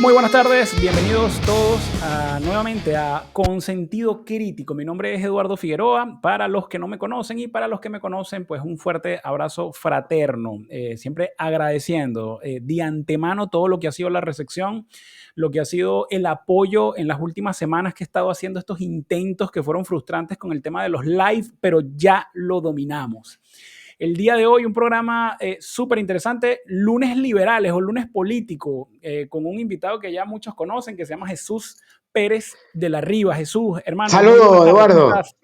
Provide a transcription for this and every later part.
Muy buenas tardes, bienvenidos todos nuevamente a Consentido Crítico. Mi nombre es Eduardo Figueroa. Para los que no me conocen y para los que me conocen, pues un fuerte abrazo fraterno. Siempre agradeciendo de antemano todo lo que ha sido la recepción, lo que ha sido el apoyo en las últimas semanas que he estado haciendo estos intentos que fueron frustrantes con el tema de los live, pero ya lo dominamos. El día de hoy un programa súper interesante, lunes liberales o lunes político, con un invitado que ya muchos conocen, que se llama Jesús Pérez de la Riva. Jesús, hermano, muy buenas Saludos, tardes, ¿cómo Eduardo. estás?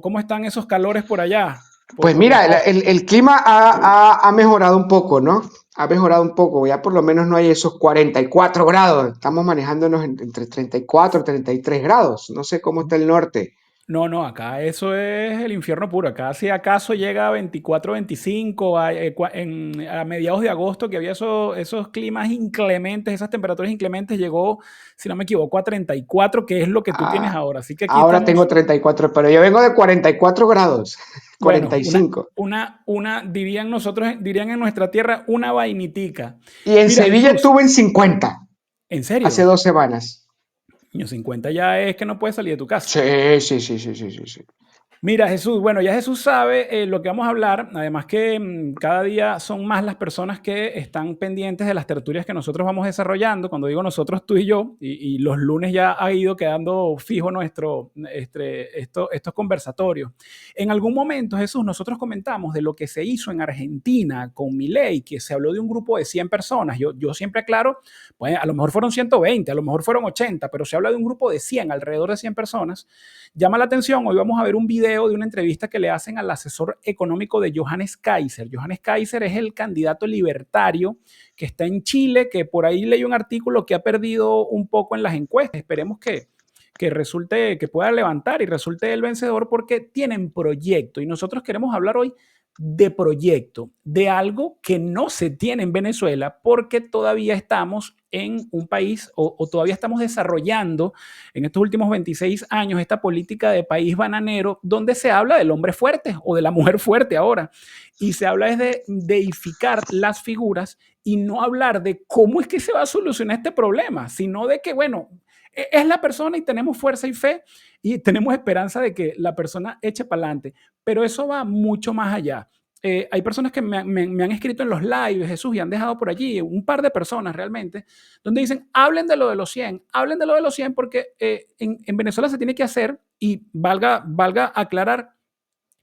¿Cómo están esos calores por allá, Pues por la mira, costa? el clima ha mejorado un poco, ¿no? Ha mejorado un poco, ya por lo menos no hay esos 44 grados, estamos manejándonos entre 34 y 33 grados, no sé cómo está el norte. No, acá eso es el infierno puro. Acá si acaso llega a 24, 25, a mediados de agosto que había esos climas inclementes, esas temperaturas inclementes, llegó, si no me equivoco, a 34, que es lo que tú tienes Ah, ahora. Así que aquí ahora tengo estamos, 34, pero yo vengo de 44 grados, bueno, 45. dirían en nuestra tierra, una vainitica. Y en Mira, Sevilla Jesús, estuve en 50 ¿en hace serio? 2 semanas. Año 50 ya es que no puedes salir de tu casa. Sí, sí, sí, sí, sí, sí, sí. Mira, Jesús, bueno, ya Jesús sabe lo que vamos a hablar, además que cada día son más las personas que están pendientes de las tertulias que nosotros vamos desarrollando. Cuando digo nosotros, tú y yo, y los lunes ya ha ido quedando fijo estos conversatorios. En algún momento, Jesús, nosotros comentamos de lo que se hizo en Argentina con Milei, que se habló de un grupo de 100 personas. Yo siempre aclaro, pues a lo mejor fueron 120, a lo mejor fueron 80, pero se habla de un grupo de 100, alrededor de 100 personas. Llama la atención, hoy vamos a ver un video de una entrevista que le hacen al asesor económico de Johannes Kaiser. Johannes Kaiser es el candidato libertario que está en Chile, que por ahí leí un artículo que ha perdido un poco en las encuestas. Esperemos que resulte, que pueda levantar y resulte el vencedor porque tienen proyecto y nosotros queremos hablar hoy de proyecto, de algo que no se tiene en Venezuela porque todavía estamos en un país o todavía estamos desarrollando en estos últimos 26 años esta política de país bananero donde se habla del hombre fuerte o de la mujer fuerte ahora y se habla es de deificar las figuras y no hablar de cómo es que se va a solucionar este problema, sino de que, bueno, es la persona y tenemos fuerza y fe y tenemos esperanza de que la persona eche para adelante, pero eso va mucho más allá. Hay personas que me han escrito en los lives, Jesús, y han dejado por allí, un par de personas realmente, donde dicen, hablen de lo de los 100, hablen de lo de los 100 porque en Venezuela se tiene que hacer, y valga aclarar,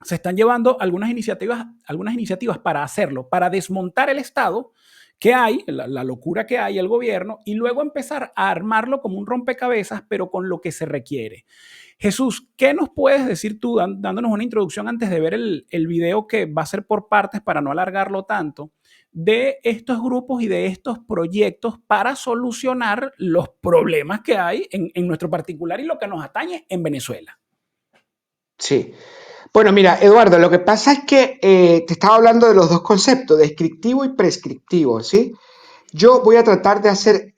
se están llevando algunas iniciativas para hacerlo, para desmontar el Estado que hay, la locura que hay, el gobierno, y luego empezar a armarlo como un rompecabezas, pero con lo que se requiere. Jesús, ¿qué nos puedes decir tú, dándonos una introducción antes de ver el video que va a ser por partes para no alargarlo tanto, de estos grupos y de estos proyectos para solucionar los problemas que hay en nuestro particular y lo que nos atañe en Venezuela? Sí. Bueno, mira, Eduardo, lo que pasa es que te estaba hablando de los dos conceptos, descriptivo y prescriptivo, ¿sí? Yo voy a tratar de hacer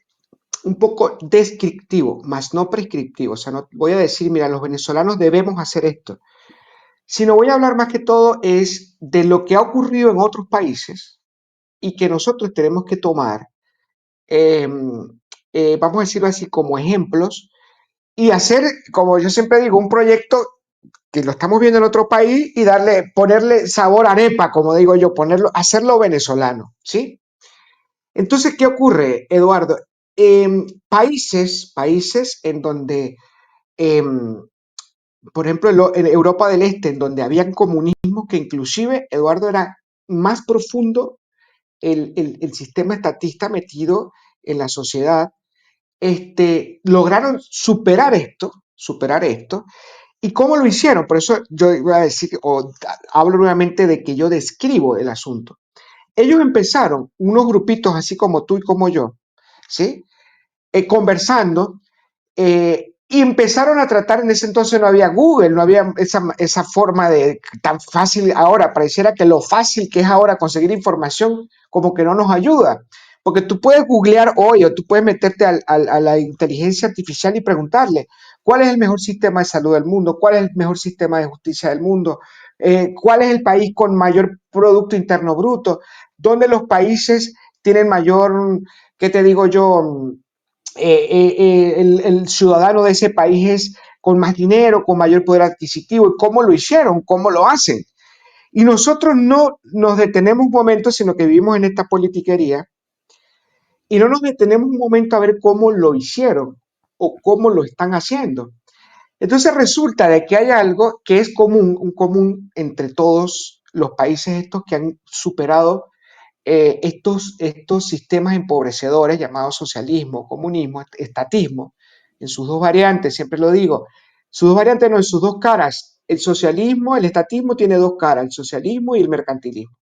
un poco descriptivo, más no prescriptivo. O sea, no voy a decir, mira, los venezolanos debemos hacer esto, sino voy a hablar más que todo es de lo que ha ocurrido en otros países y que nosotros tenemos que tomar, eh, vamos a decirlo así, como ejemplos y hacer, como yo siempre digo, un proyecto que lo estamos viendo en otro país y ponerle sabor a arepa, como digo yo, hacerlo venezolano, ¿sí? Entonces, ¿qué ocurre, Eduardo? Países en donde, eh, por ejemplo, en Europa del Este, en donde había comunismo, que inclusive, Eduardo, era más profundo el sistema estatista metido en la sociedad, lograron superar esto. ¿Y cómo lo hicieron? Por eso yo voy a decir, o hablo nuevamente de que yo describo el asunto. Ellos empezaron, unos grupitos así como tú y como yo, ¿sí? Conversando, y empezaron a tratar, en ese entonces no había Google, no había esa forma de tan fácil ahora, pareciera que lo fácil que es ahora conseguir información como que no nos ayuda, porque tú puedes googlear hoy o tú puedes meterte a la inteligencia artificial y preguntarle cuál es el mejor sistema de salud del mundo, cuál es el mejor sistema de justicia del mundo, cuál es el país con mayor Producto Interno Bruto, dónde los países tienen mayor ¿qué te digo yo? El ciudadano de ese país es con más dinero, con mayor poder adquisitivo, y cómo lo hicieron, cómo lo hacen. Y nosotros no nos detenemos un momento, sino que vivimos en esta politiquería y no nos detenemos un momento a ver cómo lo hicieron o cómo lo están haciendo. Entonces resulta de que hay algo que es común, un común entre todos los países estos que han superado estos sistemas empobrecedores llamados socialismo, comunismo, estatismo, en sus dos variantes, siempre lo digo, sus dos variantes no, en sus dos caras. El socialismo, el estatismo tiene dos caras, el socialismo y el mercantilismo.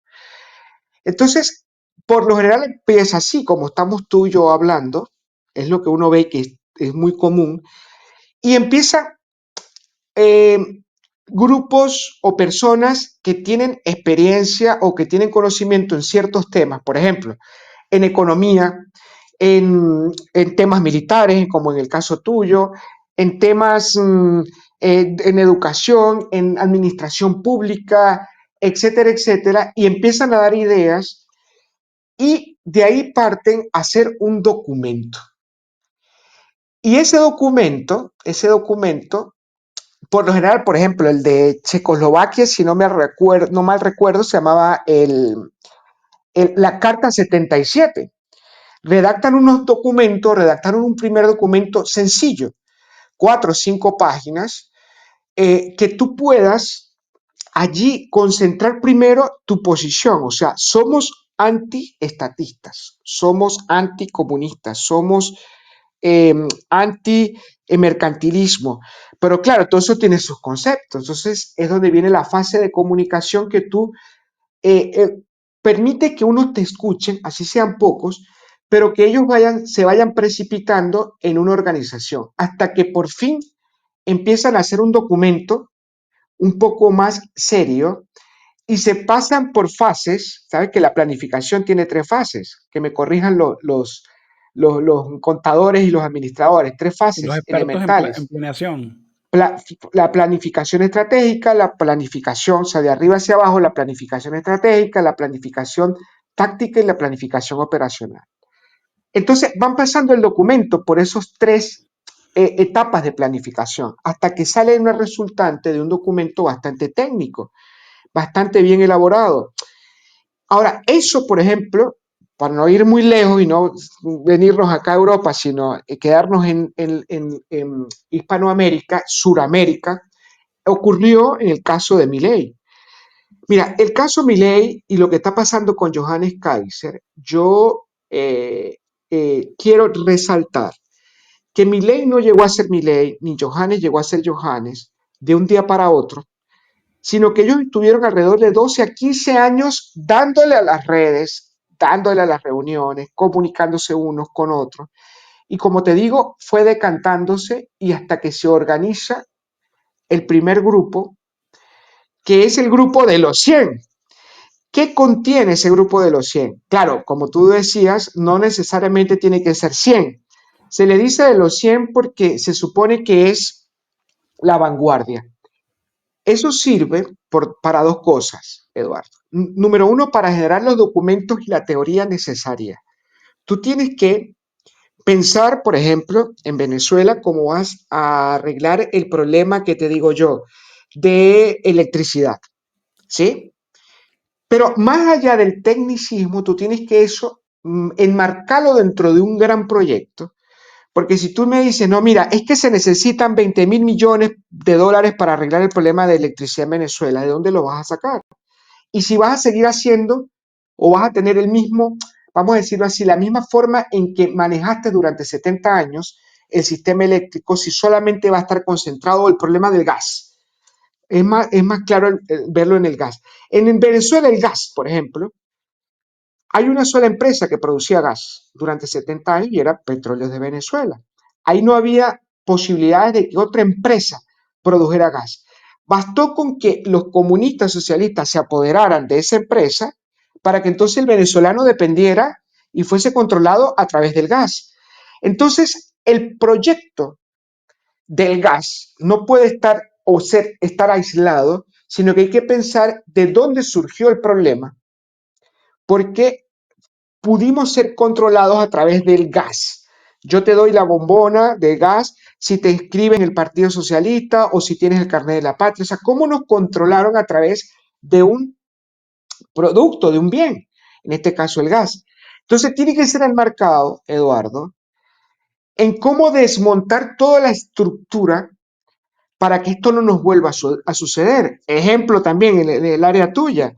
Entonces, por lo general empieza así, como estamos tú y yo hablando, es lo que uno ve que es muy común, y empieza eh, grupos o personas que tienen experiencia o que tienen conocimiento en ciertos temas, por ejemplo, en economía, en temas militares, como en el caso tuyo, en temas en educación, en administración pública, etcétera, etcétera, y empiezan a dar ideas y de ahí parten a hacer un documento. Y ese documento, por lo general, por ejemplo, el de Checoslovaquia, si no, no mal recuerdo, se llamaba la Carta 77. Redactan unos documentos, redactaron un primer documento sencillo, 4 o 5 páginas, que tú puedas allí concentrar primero tu posición, o sea, somos antiestatistas, somos anticomunistas, somos eh, anti-mercantilismo, pero claro, todo eso tiene sus conceptos, entonces es donde viene la fase de comunicación que tú eh, eh, permite que unos te escuchen, así sean pocos, pero que ellos se vayan precipitando en una organización, hasta que por fin empiezan a hacer un documento un poco más serio y se pasan por fases. Sabes que la planificación tiene 3 fases, que me corrijan los contadores y los administradores, tres Y los fases expertos en elementales. planeación. La planificación estratégica, la planificación, o sea, de arriba hacia abajo, la planificación estratégica, la planificación táctica y la planificación operacional. Entonces van pasando el documento por esos 3 etapas de planificación hasta que sale una resultante de un documento bastante técnico, bastante bien elaborado. Ahora, eso, por ejemplo, para no ir muy lejos y no venirnos acá a Europa, sino quedarnos en Hispanoamérica, Suramérica, ocurrió en el caso de Milei. Mira, el caso Milei y lo que está pasando con Johannes Kaiser, yo quiero resaltar que Milei no llegó a ser Milei, ni Johannes llegó a ser Johannes de un día para otro, sino que ellos estuvieron alrededor de 12 a 15 años dándole a las redes, dándole a las reuniones, comunicándose unos con otros. Y como te digo, fue decantándose y hasta que se organiza el primer grupo, que es el grupo de los 100. ¿Qué contiene ese grupo de los 100? Claro, como tú decías, no necesariamente tiene que ser 100. Se le dice de los 100 porque se supone que es la vanguardia. Eso sirve para 2 cosas, Eduardo. Número uno, para generar los documentos y la teoría necesaria. Tú tienes que pensar, por ejemplo, en Venezuela, cómo vas a arreglar el problema que te digo yo de electricidad, ¿sí? Pero más allá del tecnicismo, tú tienes que eso enmarcarlo dentro de un gran proyecto. Porque si tú me dices, no, mira, es que se necesitan 20.000 millones de dólares para arreglar el problema de electricidad en Venezuela, ¿de dónde lo vas a sacar? Y si vas a seguir haciendo o vas a tener el mismo, vamos a decirlo así, la misma forma en que manejaste durante 70 años el sistema eléctrico, si solamente va a estar concentrado el problema del gas. Es más claro verlo en el gas. En Venezuela el gas, por ejemplo, hay una sola empresa que producía gas durante 70 años y era Petróleos de Venezuela. Ahí no había posibilidades de que otra empresa produjera gas. Bastó con que los comunistas socialistas se apoderaran de esa empresa para que entonces el venezolano dependiera y fuese controlado a través del gas. Entonces, el proyecto del gas no puede estar aislado, sino que hay que pensar de dónde surgió el problema, por qué pudimos ser controlados a través del gas. Yo te doy la bombona de gas si te inscribes en el Partido Socialista o si tienes el carnet de la patria. O sea, cómo nos controlaron a través de un producto, de un bien, en este caso el gas. Entonces tiene que ser enmarcado, Eduardo, en cómo desmontar toda la estructura para que esto no nos vuelva a suceder. Ejemplo también en el área tuya.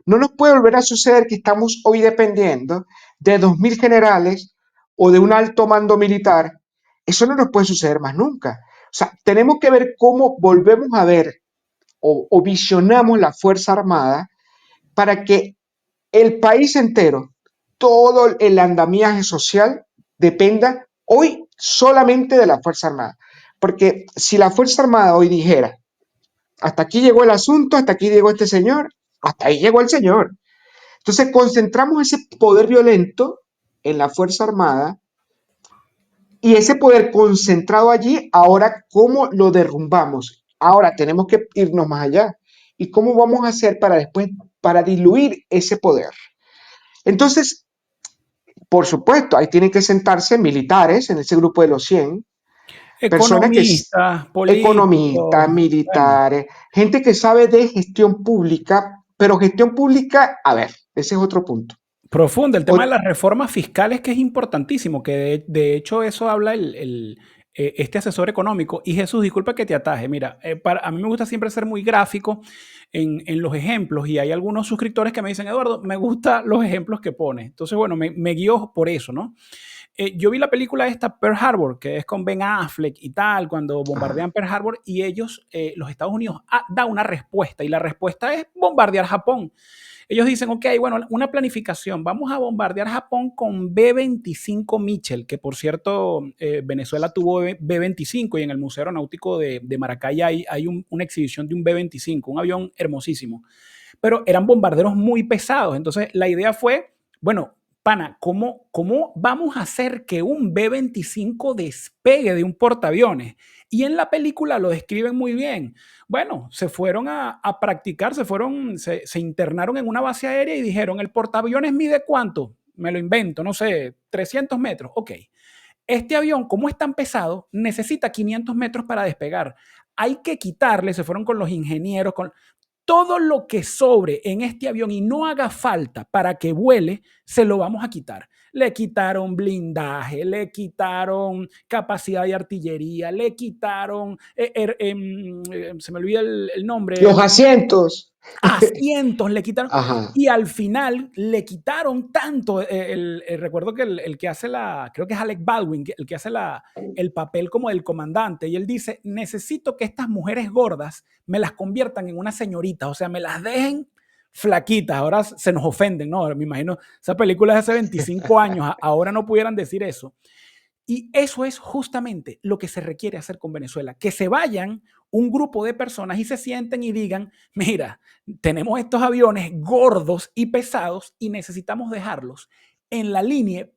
No nos puede volver a suceder que estamos hoy dependiendo de 2.000 generales o de un alto mando militar. Eso no nos puede suceder más nunca. O sea, tenemos que ver cómo volvemos a ver o visionamos la Fuerza Armada para que el país entero, todo el andamiaje social dependa hoy solamente de la Fuerza Armada. Porque si la Fuerza Armada hoy dijera, hasta aquí llegó el asunto, hasta aquí llegó este señor, hasta ahí llegó el señor. Entonces concentramos ese poder violento en la Fuerza Armada y ese poder concentrado allí, ahora, ¿cómo lo derrumbamos? Ahora tenemos que irnos más allá. ¿Y cómo vamos a hacer para después, para diluir ese poder? Entonces, por supuesto, ahí tienen que sentarse militares en ese grupo de los 100, personas que Economistas, economistas, políticos, bueno, militares, gente que sabe de gestión pública, pero gestión pública, a ver, ese es otro punto. profundo. El tema de O, las reformas fiscales que es importantísimo, que de hecho eso habla este asesor económico. Y Jesús, disculpa que te ataje. Mira, a mí me gusta siempre ser muy gráfico en los ejemplos y hay algunos suscriptores que me dicen, Eduardo, me gustan los ejemplos que pones. Entonces, bueno, me guío por eso, ¿no? Yo vi la película esta Pearl Harbor, que es con Ben Affleck y tal, cuando ajá, bombardean Pearl Harbor y ellos, los Estados Unidos, da una respuesta y la respuesta es bombardear Japón. Ellos dicen, ok, bueno, una planificación, vamos a bombardear Japón con B-25 Mitchell, que por cierto, Venezuela tuvo B-25 y en el Museo Aeronáutico de Maracay hay una exhibición de un B-25, un avión hermosísimo, pero eran bombarderos muy pesados. Entonces, la idea fue, bueno, pana, ¿cómo vamos a hacer que un B-25 despegue de un portaaviones? Y en la película lo describen muy bien. Bueno, se fueron a practicar, se internaron en una base aérea y dijeron, ¿el portaaviones mide cuánto? Me lo invento, no sé, 300 metros. Ok. Este avión, como es tan pesado, necesita 500 metros para despegar. Hay que quitarle, se fueron con los ingenieros, con todo lo que sobre en este avión y no haga falta para que vuele, se lo vamos a quitar. Le quitaron blindaje, le quitaron capacidad de artillería, le quitaron, se me olvida el nombre, los asientos. asientos le quitaron Ajá. y al final le quitaron tanto. Recuerdo que el que hace creo que es Alec Baldwin, el que hace el papel como del comandante, y él dice: necesito que estas mujeres gordas me las conviertan en una señorita, o sea, me las dejen flaquitas. Ahora se nos ofenden, ¿no? Me imagino, esa película es hace 25 años, ahora no pudieran decir eso. Y eso es justamente lo que se requiere hacer con Venezuela, que se vayan un grupo de personas y se sienten y digan, mira, tenemos estos aviones gordos y pesados y necesitamos dejarlos en la línea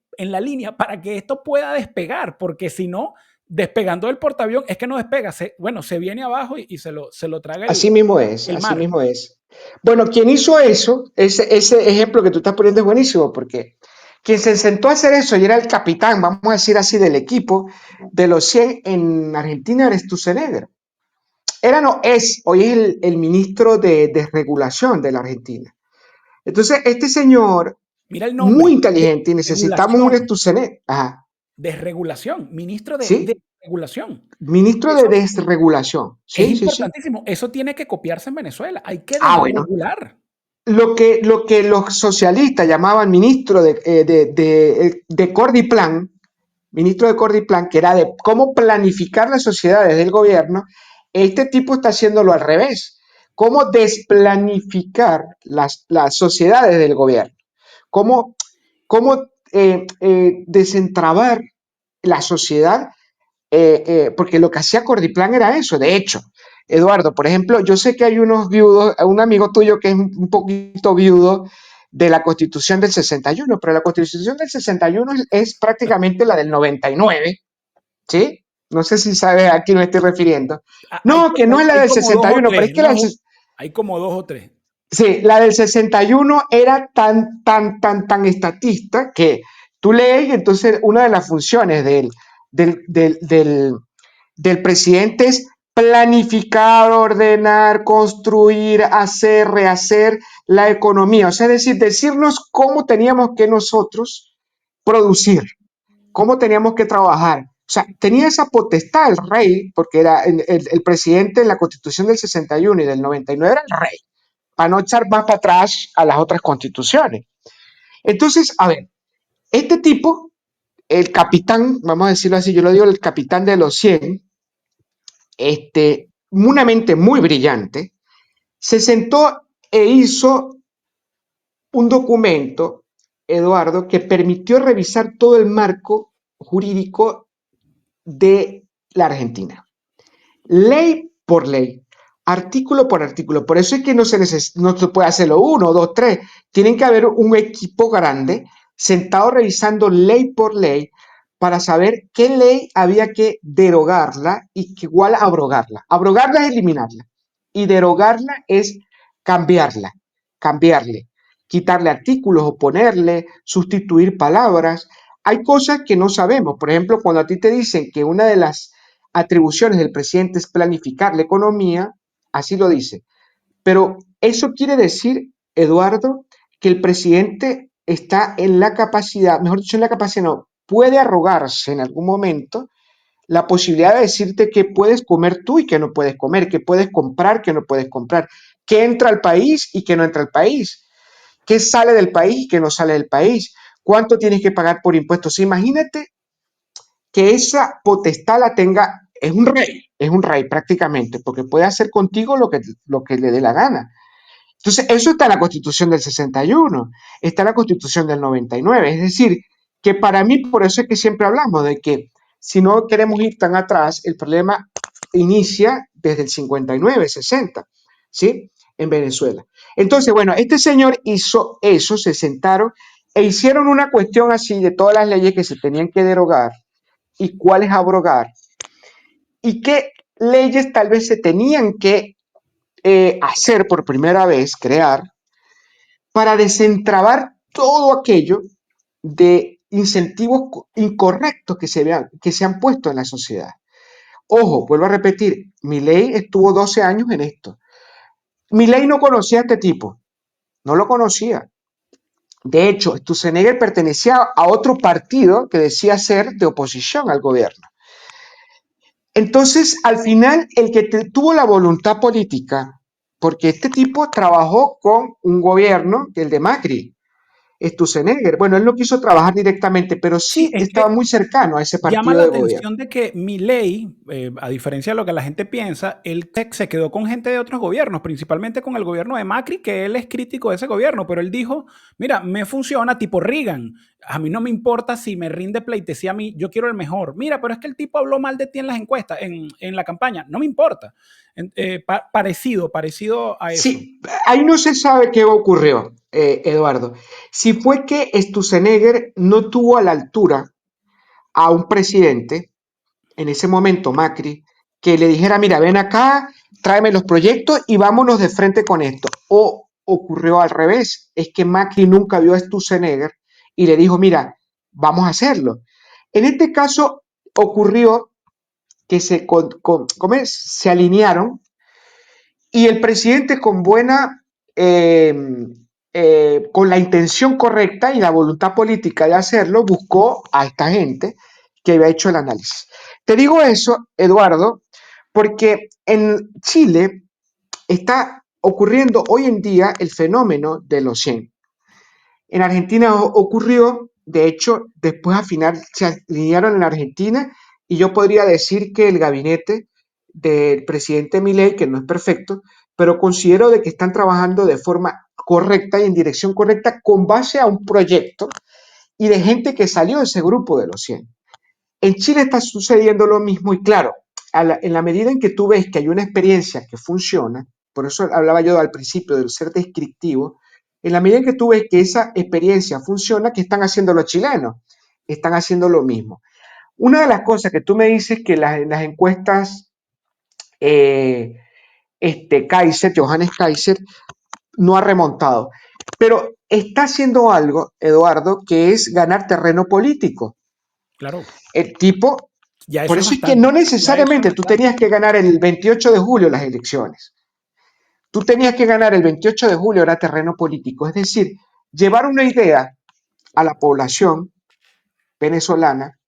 para que esto pueda despegar, porque si no, despegando del portaavión es que no despega, se viene abajo y se lo traga Así mismo es, el así mar. mismo es. Bueno, quien hizo eso, ese ejemplo que tú estás poniendo es buenísimo, porque quien se sentó a hacer eso y era el capitán, vamos a decir así, del equipo de los 100 en Argentina, era Sturzenegger. Era no es, hoy es el ministro de desregulación de la Argentina. Entonces, este señor, Mira el muy nombre, inteligente, y necesitamos un regulación, Sturzenegger, ajá, desregulación, ministro de ¿sí? regulación. Ministro de Eso desregulación, es sí, sí, sí. importantísimo. Eso tiene que copiarse en Venezuela. Hay que Ah, bueno, desregular. lo que los socialistas llamaban ministro de Cordiplan, ministro de Cordiplan, que era de cómo planificar las sociedades del gobierno, este tipo está haciéndolo al revés. Cómo desplanificar las sociedades del gobierno. Cómo desentrabar la sociedad porque lo que hacía Cordiplan era eso, de hecho. Eduardo, por ejemplo, yo sé que hay unos viudos, un amigo tuyo que es un poquito viudo de la Constitución del 61, pero la Constitución del 61 es prácticamente la del 99, ¿sí? No sé si sabes a quién me estoy refiriendo. No, que no es la Hay del como dos o 61, pero es tres, que la del... ¿no? Hay como dos o tres. Sí, la del 61 era tan estatista que tú lees y entonces una de las funciones del, del, del, del presidente es planificar, ordenar, construir, hacer, rehacer la economía. O sea, es decir, decirnos cómo teníamos que nosotros producir, cómo teníamos que trabajar. O sea, tenía esa potestad el rey, porque era el presidente en la constitución del 61 y del 99 era el rey, para no echar más para atrás a las otras constituciones. Entonces, a ver, este tipo, el capitán, vamos a decirlo así, yo lo digo el capitán de los 100, una mente muy brillante, se sentó e hizo un documento, Eduardo, que permitió revisar todo el marco jurídico de la Argentina. Ley por ley, artículo por artículo. Por eso es que no se puede hacerlo uno, dos, tres. Tienen que haber un equipo grande sentado revisando ley por ley para saber qué ley había que derogarla y que igual abrogarla. Abrogarla es eliminarla y derogarla es cambiarla, cambiarle, quitarle artículos o ponerle, sustituir palabras. Hay cosas que no sabemos. Por ejemplo, cuando a ti te dicen que una de las atribuciones del presidente es planificar la economía, así lo dice. Pero eso quiere decir, Eduardo, que el presidente está en la capacidad, mejor dicho, en la capacidad, no, puede arrogarse en algún momento la posibilidad de decirte que puedes comer tú y que no puedes comer, que puedes comprar, que no puedes comprar, que entra al país y que no entra al país, que sale del país y que no sale del país, cuánto tienes que pagar por impuestos. Imagínate que esa potestad la tenga, es un rey prácticamente, porque puede hacer contigo lo que le dé la gana. Entonces, eso está en la Constitución del 61, está en la Constitución del 99, es decir, que para mí, por eso es que siempre hablamos de que si no queremos ir tan atrás, el problema inicia desde el 59, 60, ¿sí? En Venezuela. Entonces, bueno, este señor hizo eso, se sentaron e hicieron una cuestión así de todas las leyes que se tenían que derogar y cuáles abrogar y qué leyes tal vez se tenían que hacer por primera vez, crear, para desentrabar todo aquello de incentivos incorrectos que se han puesto en la sociedad. Ojo, vuelvo a repetir, Milei estuvo 12 años en esto. Milei no conocía a este tipo, no lo conocía. De hecho, Sturzenegger pertenecía a otro partido que decía ser de oposición al gobierno. Entonces, al final, el que tuvo la voluntad política, porque este tipo trabajó con un gobierno, el de Macri, Sturzenegger. Bueno, él no quiso trabajar directamente, pero Sí, sí es estaba que muy cercano a ese llama partido la de gobierno. atención de que Milei, a diferencia de lo que la gente piensa, él se quedó con gente de otros gobiernos, principalmente con el gobierno de Macri, que él es crítico de ese gobierno, pero él dijo, mira, me funciona tipo Reagan, a mí no me importa si me rinde pleitesía a mí, yo quiero el mejor. Mira, pero es que el tipo habló mal de ti en las encuestas, en la campaña, no me importa. Parecido a eso. Sí, ahí no se sabe qué ocurrió, Eduardo. Si fue que Sturzenegger no tuvo a la altura a un presidente, en ese momento Macri, que le dijera, mira, ven acá, tráeme los proyectos y vámonos de frente con esto. O ocurrió al revés, es que Macri nunca vio a Sturzenegger y le dijo, mira, vamos a hacerlo. En este caso ocurrió que se alinearon y el presidente con eh, con la intención correcta y la voluntad política de hacerlo, buscó a esta gente que había hecho el análisis. Te digo eso, Eduardo, porque en Chile está ocurriendo hoy en día el fenómeno de los 100. En Argentina ocurrió, de hecho, después al final se alinearon en Argentina y yo podría decir que el gabinete del presidente Milei, que no es perfecto, pero considero de que están trabajando de forma correcta y en dirección correcta con base a un proyecto y de gente que salió de ese grupo de los 100. En Chile está sucediendo lo mismo y claro, en la medida en que tú ves que hay una experiencia que funciona, por eso hablaba yo al principio del ser descriptivo, en la medida en que tú ves que esa experiencia funciona, ¿qué están haciendo los chilenos? Están haciendo lo mismo. Una de las cosas que tú me dices que las encuestas, Kaiser, Johannes Kaiser, no ha remontado. Pero está haciendo algo, Eduardo, que es ganar terreno político. Claro, El tipo, ya por eso es eso es que no bastante. Ya eso es necesariamente tú bastante. tenías que ganar el 28 de julio las elecciones. Tú tenías que ganar el 28 de julio, era terreno político. Es decir, llevar una idea a la población venezolana,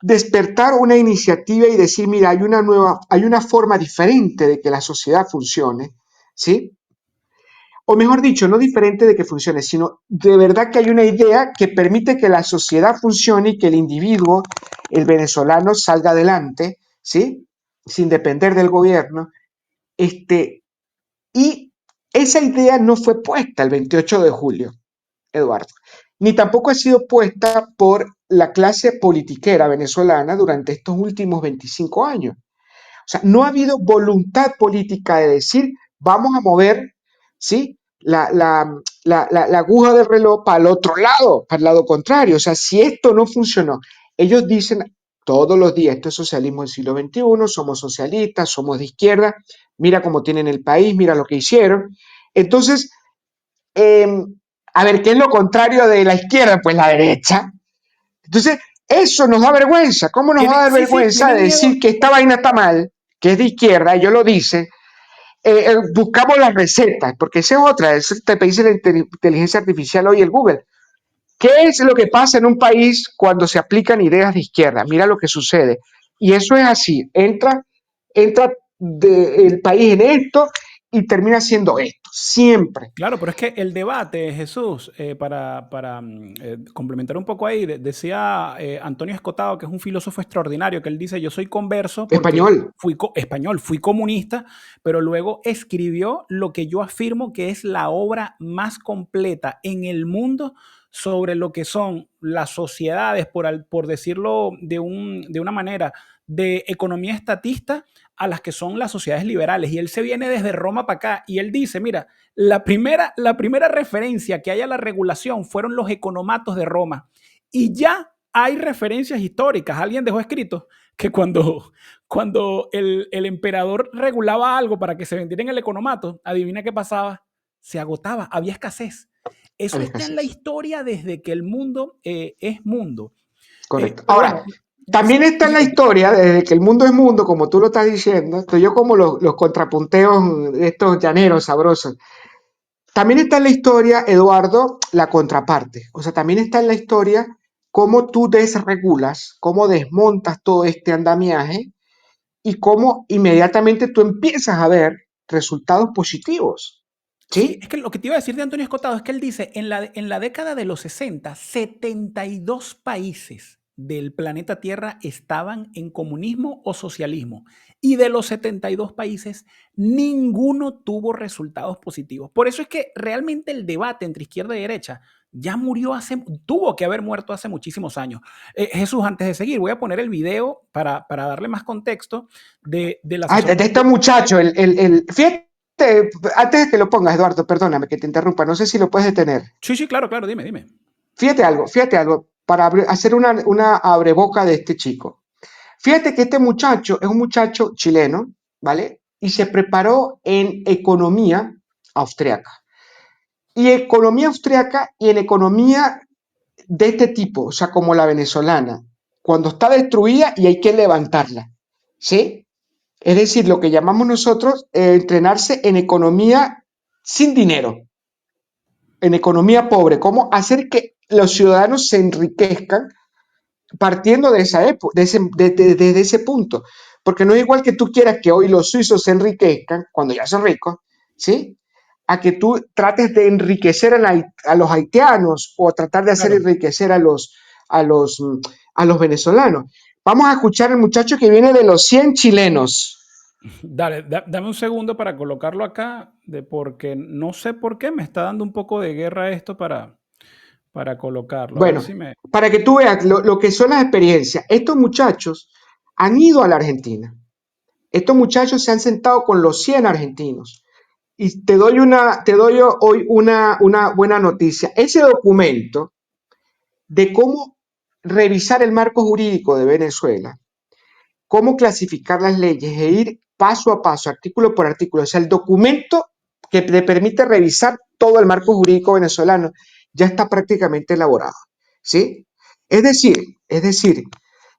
despertar una iniciativa y decir, mira, hay una forma diferente de que la sociedad funcione, ¿sí? O mejor dicho, no diferente de que funcione, sino de verdad que hay una idea que permite que la sociedad funcione y que el individuo, el venezolano, salga adelante, ¿sí? Sin depender del gobierno. Y esa idea no fue puesta el 28 de julio, Eduardo, ni tampoco ha sido puesta por la clase politiquera venezolana durante estos últimos 25 años. O sea, no ha habido voluntad política de decir, vamos a mover, ¿sí? La aguja del reloj para el otro lado, para el lado contrario. O sea, si esto no funcionó, ellos dicen todos los días, esto es socialismo del siglo XXI, somos socialistas, somos de izquierda, mira cómo tienen el país, mira lo que hicieron. Entonces, eh, a ver, ¿qué es lo contrario de la izquierda? Pues la derecha. Entonces, eso nos da vergüenza. ¿Cómo nos va a dar Sí, sí, vergüenza tienen de decir miedo. que esta vaina está mal, que es de izquierda, ellos lo dicen? Buscamos las recetas, porque esa es otra, eso te dice la inteligencia artificial hoy, el Google. ¿Qué es lo que pasa en un país cuando se aplican ideas de izquierda? Mira lo que sucede. Y eso es así, entra el país en esto y termina siendo esto, siempre. Claro, pero es que el debate, Jesús, complementar un poco ahí, decía Antonio Escotado, que es un filósofo extraordinario, que él dice, yo soy converso porque Español, español, fui comunista, pero luego escribió lo que yo afirmo que es la obra más completa en el mundo sobre lo que son las sociedades, por decirlo de una manera, de economía estatista a las que son las sociedades liberales. Y él se viene desde Roma para acá y él dice, mira, la primera referencia que hay a la regulación fueron los economatos de Roma. Y ya hay referencias históricas. Alguien dejó escrito que cuando el emperador regulaba algo para que se vendiera en el economato, adivina qué pasaba, se agotaba, había escasez. Eso había está en la escasez. historia desde que el mundo es mundo. Correcto. Pero Ahora, bueno, también sí, está en sí, la historia, desde que el mundo es mundo, como tú lo estás diciendo, estoy yo como los contrapunteos de estos llaneros sabrosos. También está en la historia, Eduardo, la contraparte. O sea, también está en la historia cómo tú desregulas, cómo desmontas todo este andamiaje y cómo inmediatamente tú empiezas a ver resultados positivos. sí, ¿Sí? es que lo que te iba a decir de Antonio Escotado es que él dice, en la década de los 60, 72 países del planeta Tierra estaban en comunismo o socialismo. Y de los 72 países, ninguno tuvo resultados positivos. Por eso es que realmente el debate entre izquierda y derecha ya murió tuvo que haber muerto hace muchísimos años. Jesús, antes de seguir, voy a poner el video para darle más contexto del Ah, de asesoramiento. este muchacho, fíjate, antes de que lo pongas, Eduardo, perdóname que te interrumpa, no sé si lo puedes detener. Sí, sí, claro, claro, dime, dime. Fíjate algo, para hacer una abreboca de este chico. Fíjate que este muchacho es un muchacho chileno, ¿vale? Y se preparó en economía austriaca. Y economía austriaca y en economía de este tipo, o sea, como la venezolana, cuando está destruida y hay que levantarla, ¿sí? Es decir, lo que llamamos nosotros entrenarse en economía sin dinero, en economía pobre, cómo hacer que los ciudadanos se enriquezcan partiendo de esa época, desde ese punto. Porque no es igual que tú quieras que hoy los suizos se enriquezcan cuando ya son ricos, ¿sí? A que tú trates de enriquecer a los haitianos o tratar de hacer Claro. enriquecer a los, a los venezolanos. Vamos a escuchar al muchacho que viene de los 100 chilenos. Dale, dame un segundo para colocarlo acá, porque no sé por qué me está dando un poco de guerra esto para colocarlo. A ver Bueno, si me... para que tú veas lo que son las experiencias. Estos muchachos han ido a la Argentina. Estos muchachos se han sentado con los 100 argentinos. Y te doy hoy una buena noticia. Ese documento de cómo revisar el marco jurídico de Venezuela, cómo clasificar las leyes e ir paso a paso, artículo por artículo. O sea, el documento que le permite revisar todo el marco jurídico venezolano, ya está prácticamente elaborado, ¿sí? Es decir,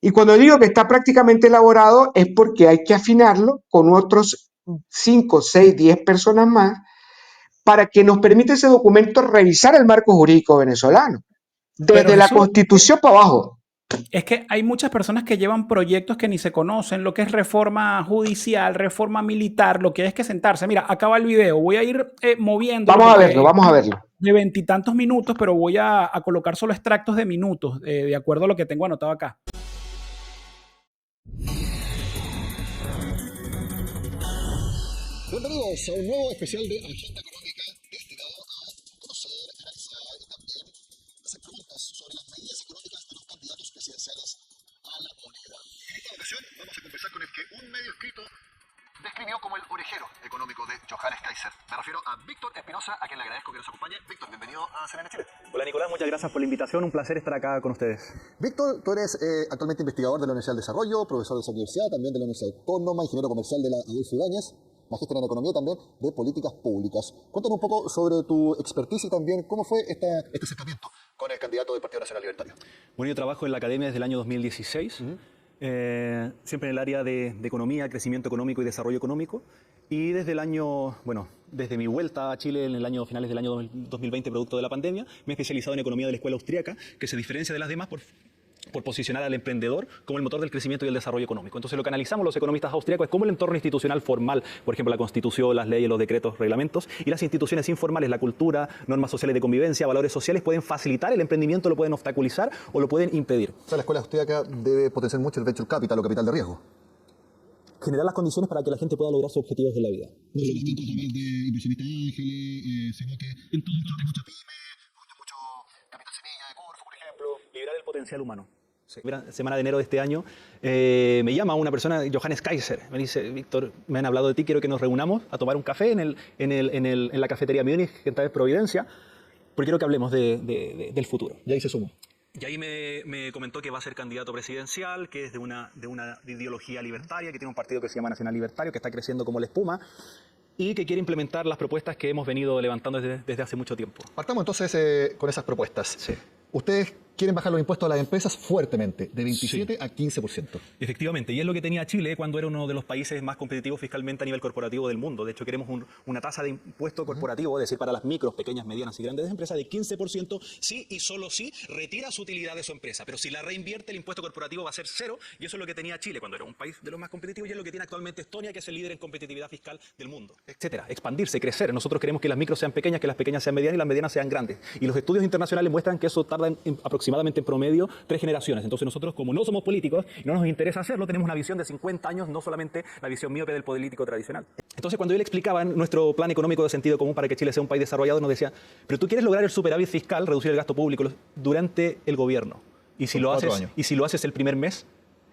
y cuando digo que está prácticamente elaborado es porque hay que afinarlo con otros 5, 6, 10 personas más para que nos permita ese documento revisar el marco jurídico venezolano, Pero desde la Jesús, Constitución para abajo. es que hay muchas personas que llevan proyectos que ni se conocen, lo que es reforma judicial, reforma militar, lo que es que sentarse. Mira, acaba el video, voy a ir moviéndolo porque Vamos a verlo. de veintitantos minutos, pero voy a colocar solo extractos de minutos, de acuerdo a lo que tengo anotado acá. Bienvenidos a un nuevo especial de Agenda Económica destinado a conocer, analizar y también hacer preguntas sobre las medidas económicas de los candidatos presidenciales a la moneda. En esta ocasión vamos a conversar con el que un medio escrito describió como el orejero económico de Johannes Kaiser. Me refiero a Víctor Espinosa, a quien le agradezco que nos acompañe. Víctor, bienvenido a CNN Chile. Hola Nicolás, muchas gracias por la invitación, un placer estar acá con ustedes. Víctor, tú eres actualmente investigador de la Universidad del Desarrollo, profesor de esa universidad, también de la Universidad Autónoma, ingeniero comercial de la Adolfo Ibáñez, magíster en economía también de políticas públicas. Cuéntanos un poco sobre tu expertise y también cómo fue este acercamiento con el candidato del Partido Nacional Libertario. Bueno, yo trabajo en la academia desde el año 2016, siempre en el área de economía, crecimiento económico y desarrollo económico. Y desde el año, bueno, desde mi vuelta a Chile en el año finales del año 2020, producto de la pandemia, me he especializado en economía de la escuela austríaca, que se diferencia de las demás por posicionar al emprendedor como el motor del crecimiento y el desarrollo económico. Entonces lo que analizamos los economistas austríacos es cómo el entorno institucional formal, por ejemplo la constitución, las leyes, los decretos, reglamentos, y las instituciones informales, la cultura, normas sociales de convivencia, valores sociales, pueden facilitar el emprendimiento, lo pueden obstaculizar o lo pueden impedir. O sea, la escuela austríaca debe potenciar mucho el venture capital o capital de riesgo. Generar las condiciones para que la gente pueda lograr sus objetivos de la vida. No solo tanto a través de inversionistas ángeles, sino que en todo esto hay mucha pyme, mucho capital semilla de Corfo, por ejemplo. Liberar el potencial humano. Sí. Semana de enero de este año, me llama una persona, Johannes Kaiser, me dice, Víctor, me han hablado de ti, quiero que nos reunamos a tomar un café en la cafetería Múnich, en Providencia, porque quiero que hablemos del futuro. Y ahí se sumó. Y ahí me comentó que va a ser candidato presidencial, que es de una ideología libertaria, que tiene un partido que se llama Nacional Libertario, que está creciendo como la espuma, y que quiere implementar las propuestas que hemos venido levantando desde hace mucho tiempo. Partamos entonces con esas propuestas. Sí. Ustedes quieren bajar los impuestos a las empresas fuertemente, de 27 a 15%. Efectivamente, y es lo que tenía Chile cuando era uno de los países más competitivos fiscalmente a nivel corporativo del mundo. De hecho, queremos una tasa de impuesto corporativo, es decir, para las micros, pequeñas, medianas y grandes empresas, de 15%, sí y solo si retira su utilidad de su empresa. Pero si la reinvierte, el impuesto corporativo va a ser cero, y eso es lo que tenía Chile cuando era un país de los más competitivos, y es lo que tiene actualmente Estonia, que es el líder en competitividad fiscal del mundo, etcétera. Expandirse, crecer. Nosotros queremos que las micros sean pequeñas, que las pequeñas sean medianas y las medianas sean grandes. Y los estudios internacionales muestran que eso tarda aproximadamente en promedio 3 generaciones. Entonces nosotros, como no somos políticos y no nos interesa hacerlo, tenemos una visión de 50 años, no solamente la visión miope del político tradicional. Entonces cuando yo le explicaba nuestro plan económico de sentido común para que Chile sea un país desarrollado, nos decía, pero tú quieres lograr el superávit fiscal, reducir el gasto público durante el gobierno. Y si lo haces el primer mes.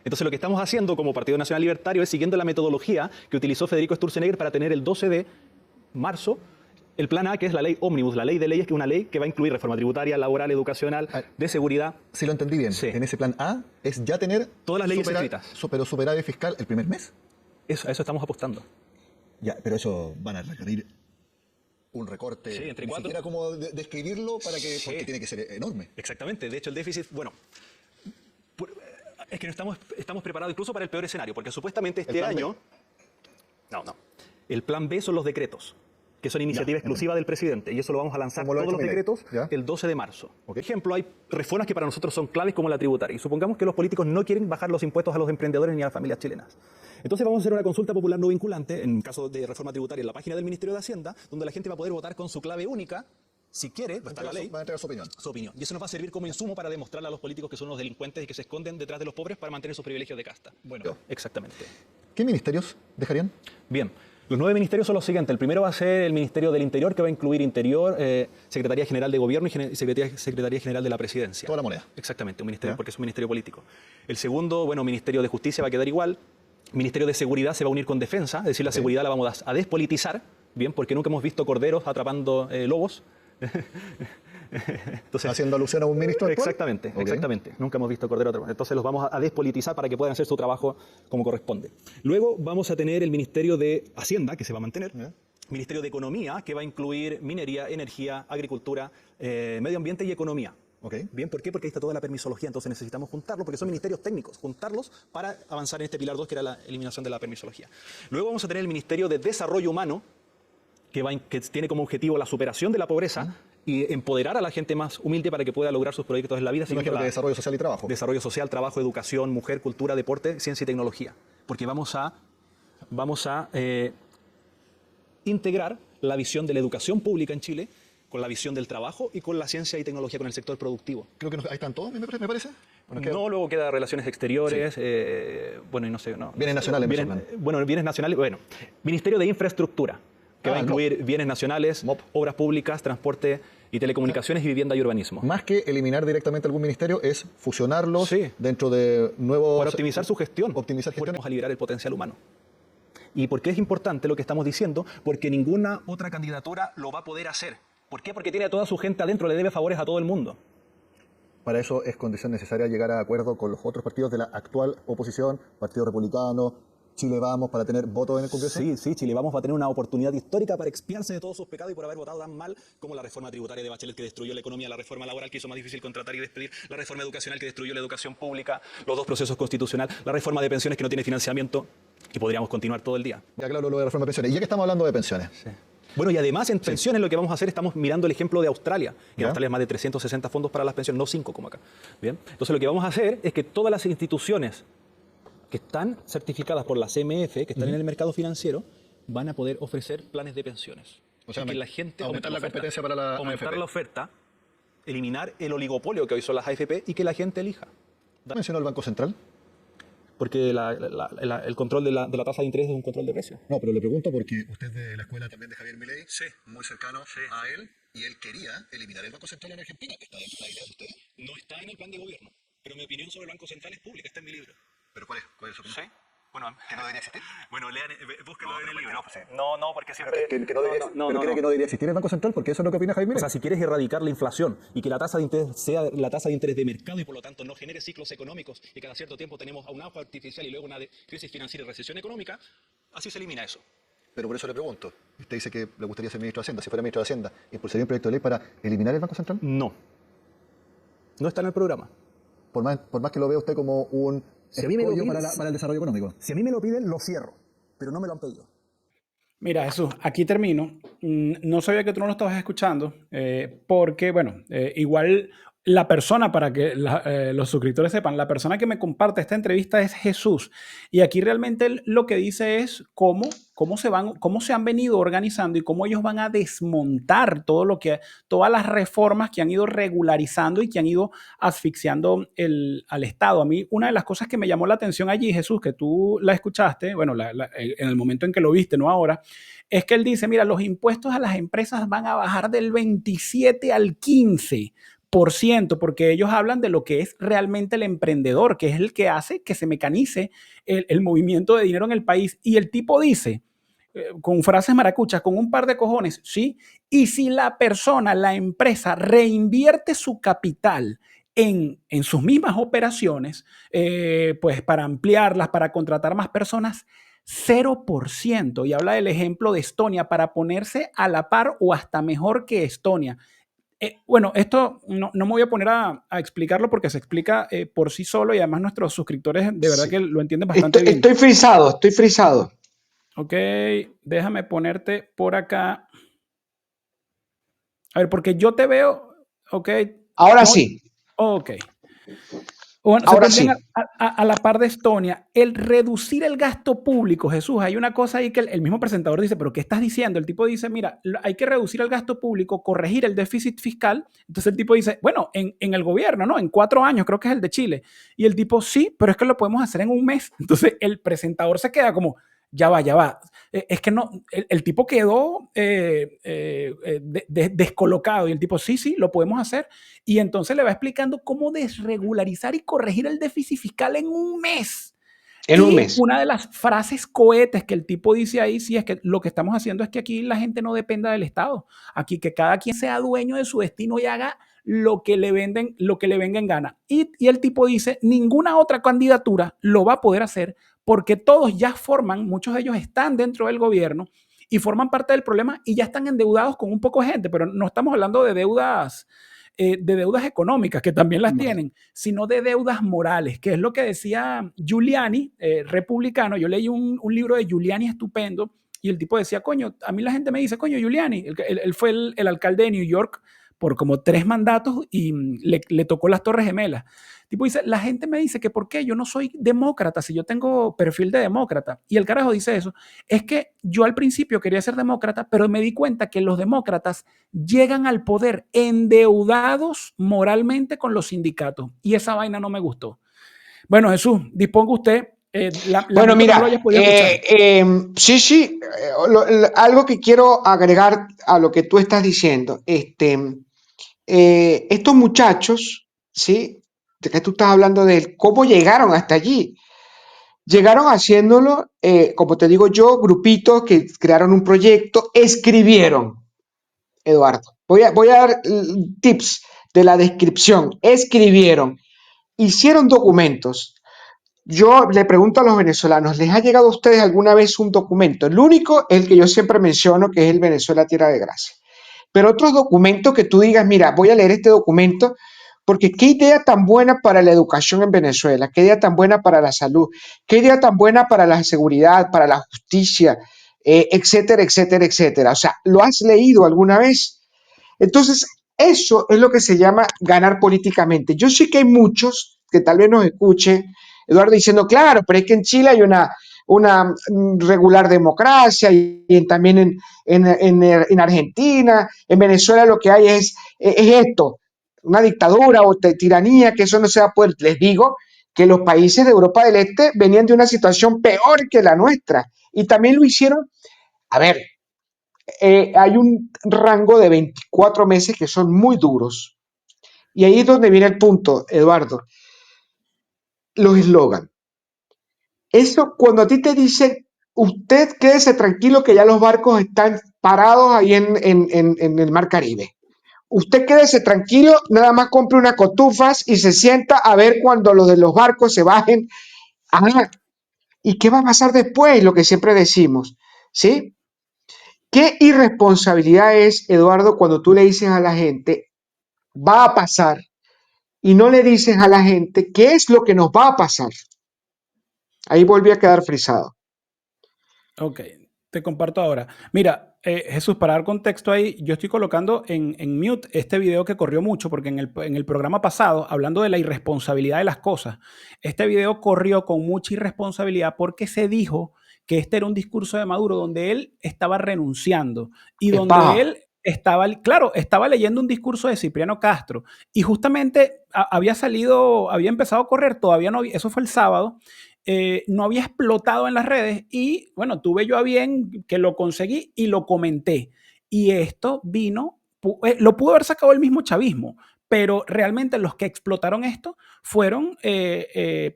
Entonces lo que estamos haciendo como Partido Nacional Libertario es siguiendo la metodología que utilizó Federico Sturzenegger para tener el 12 de marzo el plan A, que es la ley ómnibus, la ley de leyes, que es una ley que va a incluir reforma tributaria, laboral, educacional, de seguridad. Si lo entendí bien, sí. En ese plan A es ya tener todas las leyes escritas. Pero superávit fiscal el primer mes. A eso estamos apostando. Ya, pero eso van a requerir un recorte, sí, entre ni cuatro. siquiera como describirlo para que, sí. Porque tiene que ser enorme. Exactamente, de hecho el déficit, bueno, es que no estamos preparados incluso para el peor escenario, porque supuestamente este año... No. El plan B son los decretos, que son iniciativa exclusiva del presidente, y eso lo vamos a lanzar todos los decretos el 12 de marzo. Por ejemplo, hay reformas que para nosotros son claves como la tributaria, y supongamos que los políticos no quieren bajar los impuestos a los emprendedores ni a las familias chilenas. Entonces vamos a hacer una consulta popular no vinculante, en caso de reforma tributaria, en la página del Ministerio de Hacienda, donde la gente va a poder votar con su clave única. Si quiere, está la ley, va a entregar su opinión. Su opinión. Y eso nos va a servir como insumo para demostrarle a los políticos que son unos delincuentes y que se esconden detrás de los pobres para mantener sus privilegios de casta. Bueno, exactamente. ¿Qué ministerios dejarían? Bien. Los 9 ministerios son los siguientes. El primero va a ser el Ministerio del Interior, que va a incluir Interior, Secretaría General de Gobierno y Secretaría General de la Presidencia. Toda la moneda. Exactamente, un ministerio, porque es un ministerio político. El segundo, bueno, Ministerio de Justicia va a quedar igual. Ministerio de Seguridad se va a unir con Defensa, es decir, la seguridad la vamos a despolitizar, bien, porque nunca hemos visto corderos atrapando lobos. Entonces, haciendo alusión a un ministro actual. Exactamente, exactamente. Nunca hemos visto cordero atrapando. Entonces los vamos a despolitizar para que puedan hacer su trabajo como corresponde. Luego vamos a tener el Ministerio de Hacienda, que se va a mantener. Ministerio de Economía, que va a incluir minería, energía, agricultura, medio ambiente y economía. Ok. Bien, ¿por qué? Porque ahí está toda la permisología, entonces necesitamos juntarlos, porque son ministerios técnicos, juntarlos para avanzar en este pilar 2, que era la eliminación de la permisología. Luego vamos a tener el Ministerio de Desarrollo Humano, que tiene como objetivo la superación de la pobreza y empoderar a la gente más humilde para que pueda lograr sus proyectos en la vida. Me imagino que desarrollo social y trabajo. Desarrollo social, trabajo, educación, mujer, cultura, deporte, ciencia y tecnología. Porque vamos a integrar la visión de la educación pública en Chile con la visión del trabajo y con la ciencia y tecnología, con el sector productivo. Creo que ahí están todos, me parece. Bueno, queda- No, luego queda relaciones exteriores, bueno, y no sé. No, Bienes nacionales, me suenan. bueno, bienes nacionales, bueno. Ministerio de Infraestructura, que va a el incluir bienes nacionales, MOP. obras públicas, transporte y telecomunicaciones y vivienda y urbanismo. Más que eliminar directamente algún ministerio, es fusionarlos Sí. dentro de nuevos... Para optimizar su gestión. Optimizar Porque gestiones. vamos a liberar el potencial humano. ¿Y por qué es importante lo que estamos diciendo? Porque ninguna otra candidatura lo va a poder hacer. ¿Por qué? Porque tiene a toda su gente adentro, le debe favores a todo el mundo. Para eso es condición necesaria llegar a acuerdo con los otros partidos de la actual oposición, Partido Republicano, Chile Vamos, para tener votos en el Congreso. Sí, sí, Chile Vamos va a tener una oportunidad histórica para expiarse de todos sus pecados y por haber votado tan mal como la reforma tributaria de Bachelet, que destruyó la economía, la reforma laboral, que hizo más difícil contratar y despedir, la reforma educacional, que destruyó la educación pública, los dos procesos constitucionales, la reforma de pensiones, que no tiene financiamiento, y podríamos continuar todo el día. Ya claro, lo de la reforma de pensiones. Y ya que estamos hablando de pensiones, Bueno, y además en pensiones lo que vamos a hacer, estamos mirando el ejemplo de Australia, que ¿Ya? en Australia es más de 360 fondos para las pensiones, no 5 como acá. Bien, entonces lo que vamos a hacer es que todas las instituciones que están certificadas por la CMF, que están en el mercado financiero, van a poder ofrecer planes de pensiones. O sea, Y que la gente aumentar la oferta, competencia para la aumentar AFP. la oferta, eliminar el oligopolio que hoy son las AFP y que la gente elija. mencionó el Banco Central. Porque el control de la tasa de interés es un control de precios. No, pero le pregunto porque usted es de la escuela también de Javier Milei, Sí. muy cercano a él, y él quería eliminar el Banco Central en Argentina. ¿Está dentro de la idea de usted? No está en el plan de gobierno, pero mi opinión sobre el Banco Central es pública, está en mi libro. ¿Pero cuál es? ¿Cuál es su opinión? ¿Sí? Bueno, ¿Que no debería existir? bueno lean, búsquenlo No, en el pero libro. no, sí. No, porque siempre... ¿Que no debería, no, pero cree que no debería existir el Banco Central? Porque eso es lo que opina Javier O Milei. sea, si quieres erradicar la inflación y que la tasa de interés sea la tasa de interés de mercado y por lo tanto no genere ciclos económicos y cada cierto tiempo tenemos un auge artificial y luego una crisis financiera y recesión económica, así se elimina eso. Pero por eso le pregunto. Usted dice que le gustaría ser ministro de Hacienda. Si fuera ministro de Hacienda, ¿impulsaría un proyecto de ley para eliminar el Banco Central? No. No está en el programa. Por más que lo vea usted como un Si a mí me lo escollo pides- para el desarrollo económico. Si a mí me lo piden, lo cierro, pero no me lo han pedido. Mira, Jesús, aquí termino. No sabía que tú no lo estabas escuchando, porque, bueno, igual la persona, para que los suscriptores sepan, la persona que me comparte esta entrevista es Jesús. Y aquí realmente él lo que dice es cómo se han venido organizando y cómo ellos van a desmontar todas las reformas que han ido regularizando y que han ido asfixiando al Estado. A mí, una de las cosas que me llamó la atención allí, Jesús, que tú la escuchaste, bueno, en el momento en que lo viste, no ahora, es que él dice, mira, los impuestos a las empresas van a bajar del 27 al 15%, porque ellos hablan de lo que es realmente el emprendedor, que es el que hace que se mecanice el movimiento de dinero en el país. Y el tipo dice, con frases maracuchas, con un par de cojones, ¿sí? Y si la persona, la empresa, reinvierte su capital en sus mismas operaciones, pues para ampliarlas, para contratar más personas, 0%. Y habla del ejemplo de Estonia para ponerse a la par o hasta mejor que Estonia. Bueno, esto no me voy a poner a explicarlo porque se explica por sí solo y además nuestros suscriptores de verdad Sí. que lo entienden bastante bien. Estoy frisado. Ok, déjame ponerte por acá. A ver, porque yo te veo. Ok. Ahora No, sí, ok. Bueno, ahora se pondrían sí. a la par de Estonia. El reducir el gasto público, Jesús, hay una cosa ahí que el mismo presentador dice, pero ¿qué estás diciendo? El tipo dice, mira, hay que reducir el gasto público, corregir el déficit fiscal. Entonces el tipo dice, bueno, en el gobierno, ¿no? En 4 años, creo que es el de Chile. Y el tipo, sí, pero es que lo podemos hacer en un mes. Entonces el presentador se queda como, ya va. Es que no, el tipo quedó descolocado y el tipo, sí, lo podemos hacer. Y entonces le va explicando cómo desregularizar y corregir el déficit fiscal en un mes. En un Y mes. una de las frases cohetes que el tipo dice ahí, sí, es que lo que estamos haciendo es que aquí la gente no dependa del Estado. Aquí que cada quien sea dueño de su destino y haga lo que le venga en gana. Y el tipo dice, ninguna otra candidatura lo va a poder hacer porque todos ya forman, muchos de ellos están dentro del gobierno y forman parte del problema y ya están endeudados con un poco de gente, pero no estamos hablando de deudas económicas, que también las Vale. tienen, sino de deudas morales, que es lo que decía Giuliani, republicano. Yo leí un libro de Giuliani estupendo y el tipo decía, coño, a mí la gente me dice, coño, Giuliani, él fue el alcalde de New York por como 3 mandatos y le tocó las Torres Gemelas. Tipo dice, la gente me dice que por qué yo no soy demócrata si yo tengo perfil de demócrata. Y el carajo dice eso. Es que yo al principio quería ser demócrata, pero me di cuenta que los demócratas llegan al poder endeudados moralmente con los sindicatos. Y esa vaina no me gustó. Bueno, Jesús, disponga usted. Bueno, Lamento que no lo mira, hayas podido escuchar. sí, sí, algo que quiero agregar a lo que tú estás diciendo. Estos muchachos, ¿sí? De que tú estás hablando de él, ¿cómo llegaron hasta allí? Llegaron haciéndolo, como te digo yo, grupitos que crearon un proyecto, escribieron, Eduardo. Voy a dar tips de la descripción. Escribieron, hicieron documentos. Yo le pregunto a los venezolanos, ¿les ha llegado a ustedes alguna vez un documento? El único es el que yo siempre menciono, que es el Venezuela Tierra de Gracia. Pero otros documentos que tú digas, mira, voy a leer este documento, porque qué idea tan buena para la educación en Venezuela, qué idea tan buena para la salud, qué idea tan buena para la seguridad, para la justicia, etcétera, etcétera, etcétera. O sea, ¿lo has leído alguna vez? Entonces, eso es lo que se llama ganar políticamente. Yo sé que hay muchos que tal vez nos escuchen, Eduardo, diciendo, claro, pero es que en Chile hay una regular democracia y también en Argentina, en Venezuela lo que hay es esto, una dictadura o tiranía, que eso no se va a poder. Les digo que los países de Europa del Este venían de una situación peor que la nuestra y también lo hicieron. A ver, hay un rango de 24 meses que son muy duros. Y ahí es donde viene el punto, Eduardo. Los eslogan. Eso cuando a ti te dicen, usted quédese tranquilo que ya los barcos están parados ahí en el Mar Caribe. Usted quédese tranquilo, nada más compre unas cotufas y se sienta a ver cuando los de los barcos se bajen. Ajá. ¿Y qué va a pasar después? Lo que siempre decimos. ¿Sí? ¿Qué irresponsabilidad es, Eduardo, cuando tú le dices a la gente, va a pasar, y no le dices a la gente qué es lo que nos va a pasar? Ahí volví a quedar frisado. Ok, te comparto ahora. Mira, Jesús, para dar contexto ahí, yo estoy colocando en mute este video que corrió mucho, porque en el programa pasado, hablando de la irresponsabilidad de las cosas, este video corrió con mucha irresponsabilidad porque se dijo que este era un discurso de Maduro donde él estaba renunciando y Es donde paja. él estaba, claro, estaba leyendo un discurso de Cipriano Castro y justamente había empezado a correr, todavía no, eso fue el sábado, no había explotado en las redes y bueno, tuve yo a bien que lo conseguí y lo comenté. Y esto vino, lo pudo haber sacado el mismo chavismo, pero realmente los que explotaron esto fueron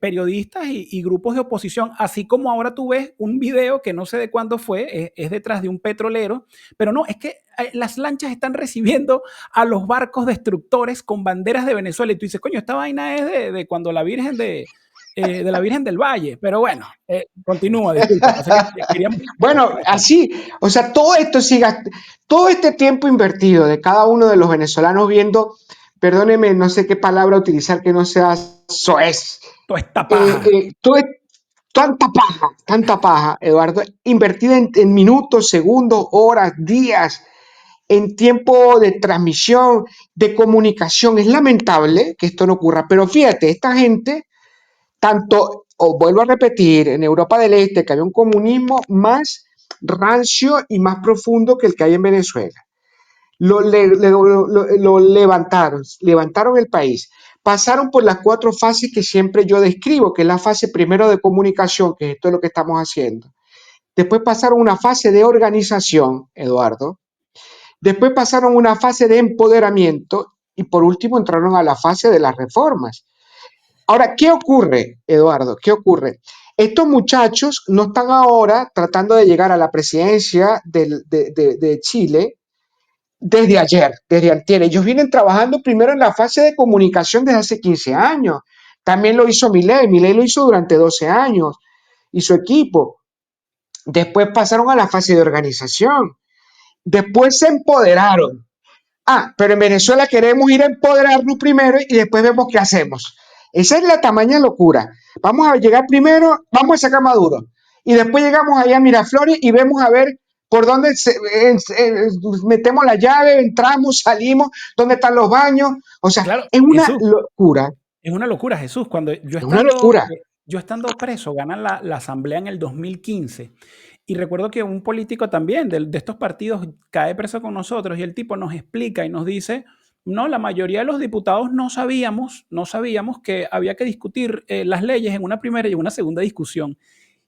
periodistas y grupos de oposición, así como ahora tú ves un video que no sé de cuándo fue, es detrás de un petrolero, pero no, es que las lanchas están recibiendo a los barcos destructores con banderas de Venezuela y tú dices, coño, esta vaina es de cuando de la Virgen del Valle, pero bueno, continúa, disculpa, pasa que queríamos... Bueno, así, o sea, todo esto siga, todo este tiempo invertido de cada uno de los venezolanos viendo, perdóneme, no sé qué palabra utilizar que no sea soez, Toda esta paja. todo tanta paja, Eduardo, invertida en minutos, segundos, horas, días, en tiempo de transmisión, de comunicación. Es lamentable que esto no ocurra, pero fíjate, esta gente, tanto, o vuelvo a repetir, en Europa del Este, que había un comunismo más rancio y más profundo que el que hay en Venezuela. Lo levantaron el país. Pasaron por las 4 fases que siempre yo describo, que es la fase primero de comunicación, que esto es lo que estamos haciendo. Después pasaron una fase de organización, Eduardo. Después pasaron una fase de empoderamiento y por último entraron a la fase de las reformas. Ahora, ¿qué ocurre, Eduardo? ¿Qué ocurre? Estos muchachos no están ahora tratando de llegar a la presidencia de Chile desde ayer, desde antier. Ellos vienen trabajando primero en la fase de comunicación desde hace 15 años. También lo hizo Milei lo hizo durante 12 años y su equipo. Después pasaron a la fase de organización. Después se empoderaron. Ah, pero en Venezuela queremos ir a empoderarnos primero y después vemos qué hacemos. Esa es la tamaña locura. Vamos a llegar primero, vamos a sacar Maduro. Y después llegamos allá a Miraflores y vemos a ver por dónde metemos la llave, entramos, salimos, dónde están los baños. O sea, Claro, es una Jesús, locura. es una locura, Jesús. Cuando Es una locura. yo estando preso, ganan la asamblea en el 2015. Y recuerdo que un político también de estos partidos cae preso con nosotros y el tipo nos explica y nos dice, no, la mayoría de los diputados no sabíamos que había que discutir las leyes en una primera y en una segunda discusión.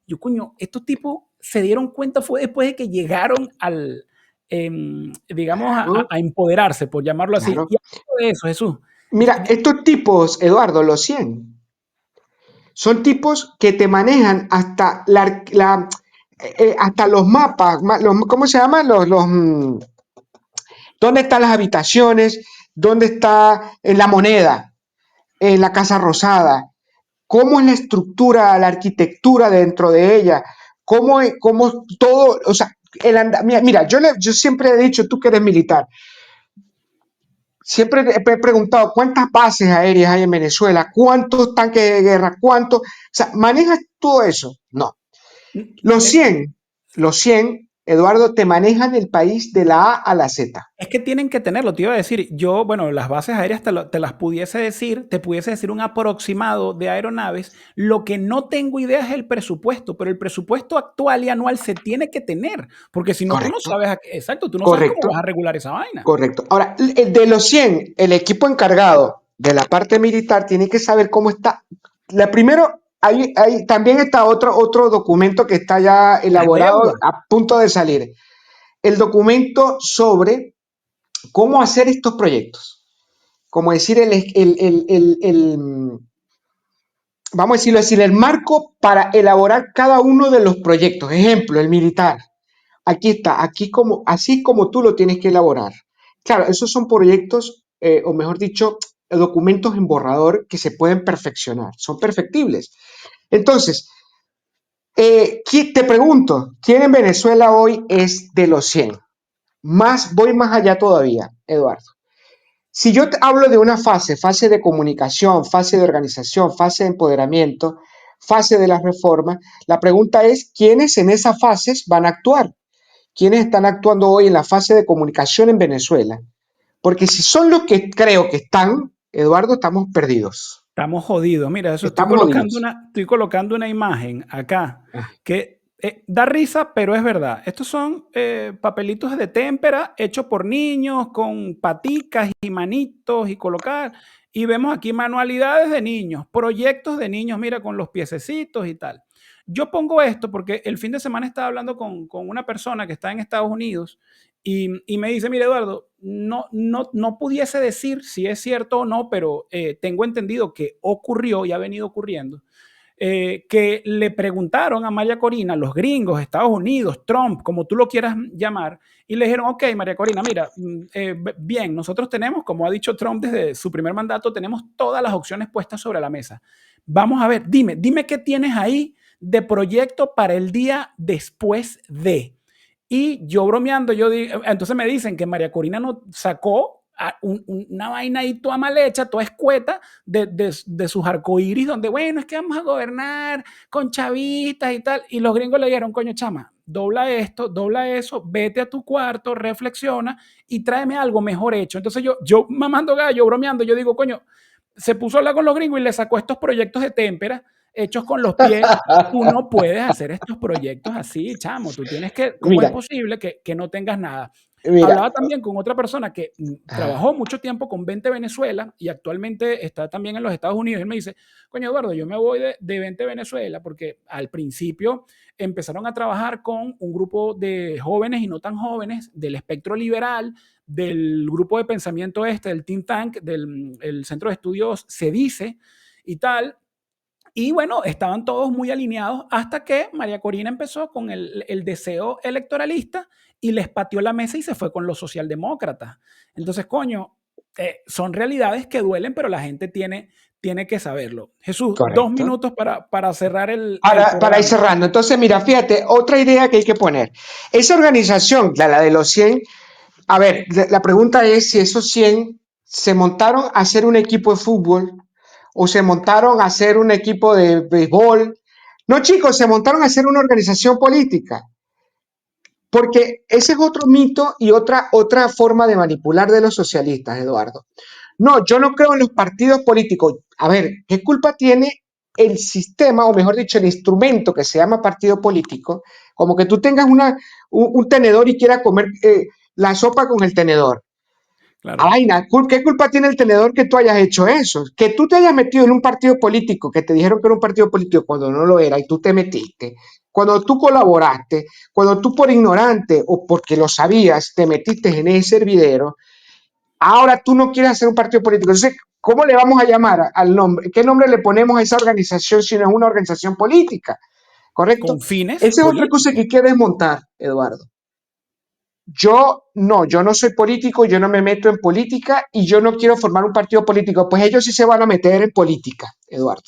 Yo, coño, estos tipos se dieron cuenta fue después de que llegaron digamos, Claro, a empoderarse, por llamarlo así. claro. Y hablando de eso, Jesús, Mira, estos tipos, Eduardo, los 100, son tipos que te manejan hasta hasta los mapas, ¿cómo se llaman? ¿Dónde están las habitaciones? ¿Dónde está la moneda? En la Casa Rosada. ¿Cómo es la estructura, la arquitectura dentro de ella? ¿Cómo todo? O sea, mira, yo siempre he dicho, tú que eres militar, siempre he preguntado cuántas bases aéreas hay en Venezuela, cuántos tanques de guerra, cuántos. O sea, ¿manejas todo eso? No. Los eh, 100, los 100, Eduardo, te manejan el país de la A a la Z. es que tienen que tenerlo, te iba a decir, yo, bueno, las bases aéreas te las pudiese decir, te pudiese decir un aproximado de aeronaves, lo que no tengo idea es el presupuesto, pero el presupuesto actual y anual se tiene que tener, porque si no, tú no Correcto, sabes, exacto, tú no sabes cómo correcto, vas a regular esa vaina. correcto. Ahora, de los 100, el equipo encargado de la parte militar tiene que saber cómo está. La primero, también está otro documento que está ya La elaborado, deuda. a punto de salir. El documento sobre cómo hacer estos proyectos. Como decir, vamos a decirlo así, el marco para elaborar cada uno de los proyectos. Ejemplo, el militar. Aquí está, así como tú lo tienes que elaborar. Claro, esos son proyectos, o mejor dicho, documentos en borrador que se pueden perfeccionar, son perfectibles. Entonces, te pregunto, ¿quién en Venezuela hoy es de los 100? Voy más allá todavía, Eduardo. Si yo te hablo de una fase de comunicación, fase de organización, fase de empoderamiento, fase de las reformas, la pregunta es, ¿quiénes en esas fases van a actuar? ¿Quiénes están actuando hoy en la fase de comunicación en Venezuela? Porque si son los que creo que están, Eduardo, estamos perdidos. Estamos jodidos. Mira, eso Estamos jodidos. estoy colocando una imagen acá que da risa, pero es verdad. Estos son papelitos de témpera hechos por niños con paticas y manitos y colocar. Y vemos aquí manualidades de niños, proyectos de niños, mira, con los piececitos y tal. Yo pongo esto porque el fin de semana estaba hablando con una persona que está en Estados Unidos y me dice, mira Eduardo, no pudiese decir si es cierto o no, pero tengo entendido que ocurrió y ha venido ocurriendo, que le preguntaron a María Corina, los gringos, Estados Unidos, Trump, como tú lo quieras llamar, y le dijeron, ok, María Corina, mira, bien, nosotros tenemos, como ha dicho Trump desde su primer mandato, tenemos todas las opciones puestas sobre la mesa. Vamos a ver, dime qué tienes ahí de proyecto para el día después de. Y yo bromeando, entonces me dicen que María Corina no sacó una vaina ahí toda mal hecha, toda escueta de sus arcoíris, donde, bueno, es que vamos a gobernar con chavistas y tal. Y los gringos le dijeron, coño, chama, dobla esto, dobla eso, vete a tu cuarto, reflexiona y tráeme algo mejor hecho. Entonces yo mamando gallo, bromeando, yo digo, coño, se puso a hablar con los gringos y le sacó estos proyectos de témpera hechos con los pies. Tú no puedes hacer estos proyectos así, chamo. Tú tienes que, ¿cómo es Mira, posible que no tengas nada? mira. Hablaba también con otra persona que trabajó mucho tiempo con 20 Venezuela y actualmente está también en los Estados Unidos. Él me dice, coño Eduardo, yo me voy de 20 Venezuela porque al principio empezaron a trabajar con un grupo de jóvenes y no tan jóvenes del espectro liberal, del grupo de pensamiento del think tank, del centro de estudios Se Dice y tal. Y bueno, estaban todos muy alineados hasta que María Corina empezó con el deseo electoralista y les pateó la mesa y se fue con los socialdemócratas. Entonces, coño, son realidades que duelen, pero la gente tiene que saberlo. Jesús, 2 Correcto. minutos para cerrar el Para ir programa. cerrando. Entonces, mira, fíjate, otra idea que hay que poner. Esa organización, la de los 100, a ver, la pregunta es si esos 100 se montaron a hacer un equipo de fútbol o se montaron a hacer un equipo de béisbol. No, chicos, se montaron a hacer una organización política. Porque ese es otro mito y otra forma de manipular de los socialistas, Eduardo. No, yo no creo en los partidos políticos. A ver, ¿qué culpa tiene el sistema, o mejor dicho, el instrumento que se llama partido político? Como que tú tengas un tenedor y quieras comer la sopa con el tenedor. Claro, Vaina, ¿qué culpa tiene el tenedor que tú hayas hecho eso? Que tú te hayas metido en un partido político, que te dijeron que era un partido político cuando no lo era y tú te metiste, cuando tú colaboraste, cuando tú por ignorante o porque lo sabías te metiste en ese servidero, ahora tú no quieres hacer un partido político. Entonces, ¿cómo le vamos a llamar al nombre? ¿Qué nombre le ponemos a esa organización si no es una organización política? ¿Correcto? con fines Esa es otra cosa que políticos. hay que desmontar, Eduardo. Yo no soy político, yo no me meto en política y yo no quiero formar un partido político. Pues ellos sí se van a meter en política, Eduardo.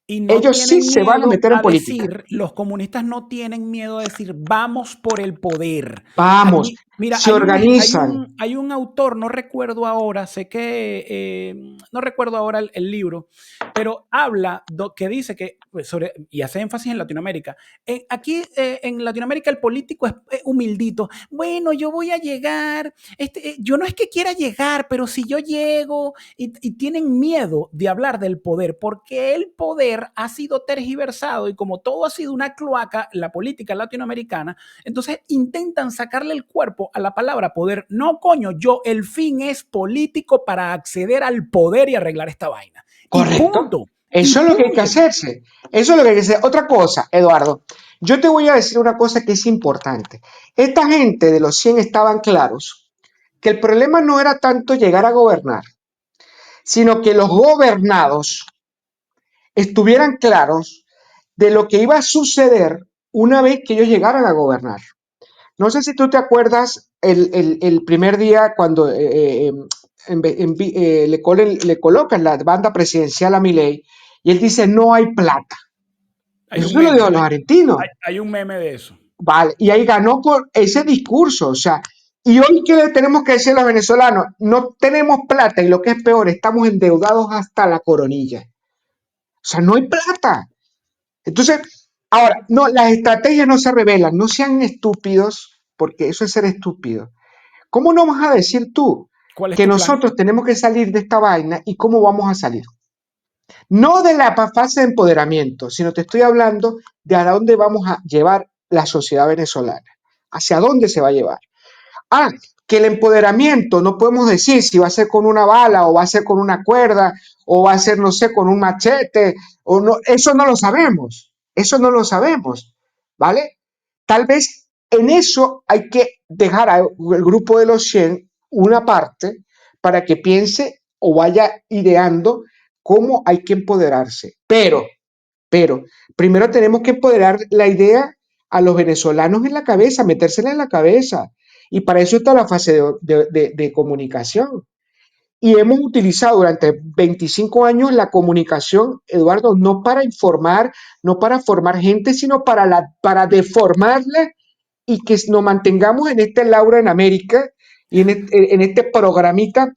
Y no Ellos sí tienen se van a miedo meter en a política. decir, los comunistas no tienen miedo a decir, vamos por el poder. Vamos, Mira, se organizan. hay un autor, no recuerdo ahora, sé que, no recuerdo ahora el libro, pero habla, que dice que, pues, y hace énfasis en Latinoamérica. Aquí en Latinoamérica el político es humildito. Bueno, yo voy a llegar, yo no es que quiera llegar, pero si yo llego, y tienen miedo de hablar del poder, porque el poder ha sido tergiversado y como todo ha sido una cloaca, la política latinoamericana, entonces intentan sacarle el cuerpo a la palabra poder. No, coño, el fin es político para acceder al poder y arreglar esta vaina. Y Correcto. punto. Eso Y es lo que hay que punto. hacerse. Eso es lo que hay que hacer. Otra cosa, Eduardo. Yo te voy a decir una cosa que es importante. Esta gente de los 100 estaban claros que el problema no era tanto llegar a gobernar, sino que los gobernados estuvieran claros de lo que iba a suceder una vez que ellos llegaran a gobernar. No sé si tú te acuerdas el primer día cuando le colocan la banda presidencial a Milei y él dice no hay plata. Hay Eso un se lo digo a meme, los argentinos. hay un meme de eso. Vale, y ahí ganó por ese discurso. O sea, y hoy qué le tenemos que decir a los venezolanos, no tenemos plata y lo que es peor, estamos endeudados hasta la coronilla. O sea, no hay plata. Entonces, ahora, no, las estrategias no se revelan, no sean estúpidos, porque eso es ser estúpido. ¿Cómo no vas a decir tú ¿Cuál es que tu plan? nosotros tenemos que salir de esta vaina y cómo vamos a salir? No de la fase de empoderamiento, sino te estoy hablando de a dónde vamos a llevar la sociedad venezolana, hacia dónde se va a llevar. Ah, que el empoderamiento no podemos decir si va a ser con una bala o va a ser con una cuerda o va a ser, no sé, con un machete o no, eso no lo sabemos, eso no lo sabemos, ¿vale? Tal vez en eso hay que dejar al grupo de los 100 una parte para que piense o vaya ideando cómo hay que empoderarse. Pero, primero tenemos que empoderar la idea a los venezolanos en la cabeza, metérsela en la cabeza. Y para eso está la fase de comunicación. Y hemos utilizado durante 25 años la comunicación, Eduardo, no para informar, no para formar gente, sino para deformarla y que nos mantengamos en este Laura en América y en este programita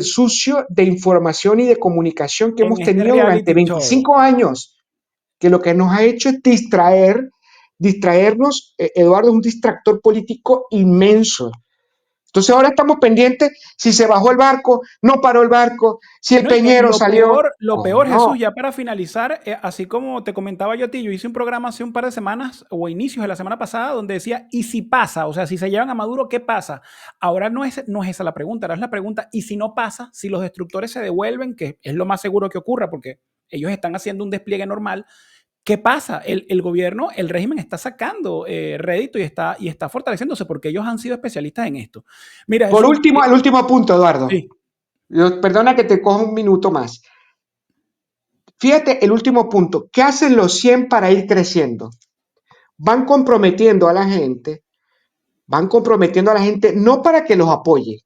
sucio de información y de comunicación que En hemos este tenido durante reality show. 25 años, que lo que nos ha hecho es distraernos, Eduardo es un distractor político inmenso. Entonces ahora estamos pendientes si se bajó el barco, no paró el barco, si el No, y peñero salió. lo peor, Jesús, Coño, ya para finalizar, así como te comentaba yo a ti, yo hice un programa hace un par de semanas o a inicios de la semana pasada donde decía, ¿y si pasa? O sea, si se llevan a Maduro, ¿qué pasa? Ahora no es esa la pregunta, ahora es la pregunta, ¿y si no pasa? Si los destructores se devuelven, que es lo más seguro que ocurra porque ellos están haciendo un despliegue normal, ¿qué pasa? El gobierno, el régimen está sacando rédito y está fortaleciéndose porque ellos han sido especialistas en esto. Mira, por Jesús, último, el último punto, Eduardo. sí, Perdona que te coja un minuto más. Fíjate el último punto. ¿Qué hacen los 100 para ir creciendo? Van comprometiendo a la gente, van comprometiendo a la gente no para que los apoye,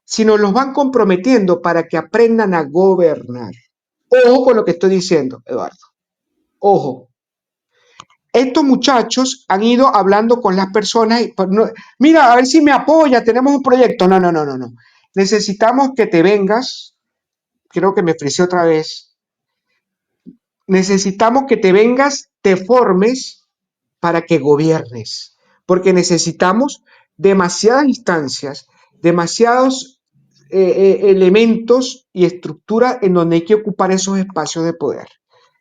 sino los van comprometiendo para que aprendan a gobernar. Ojo con lo que estoy diciendo, Eduardo. Ojo. Estos muchachos han ido hablando con las personas y, mira, a ver si me apoya, tenemos un proyecto. No. Necesitamos que te vengas. Creo que me frisé otra vez. Necesitamos que te vengas, te formes para que gobiernes, porque necesitamos demasiadas instancias, demasiados elementos y estructuras en donde hay que ocupar esos espacios de poder.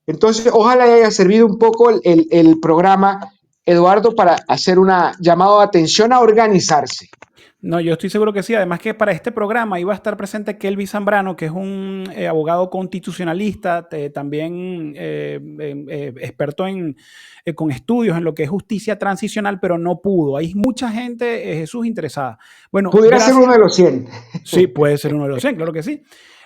Entonces, ojalá haya servido un poco el programa, Eduardo, para hacer una llamada de atención a organizarse. No, yo estoy seguro que sí. Además que para este programa iba a estar presente Kelvin Zambrano, que es un abogado constitucionalista, también experto con estudios en lo que es justicia transicional, pero no pudo. Hay mucha gente, Jesús, interesada. Bueno, pudiera ser uno de los 100. Sí, puede ser uno de los 100, claro que sí.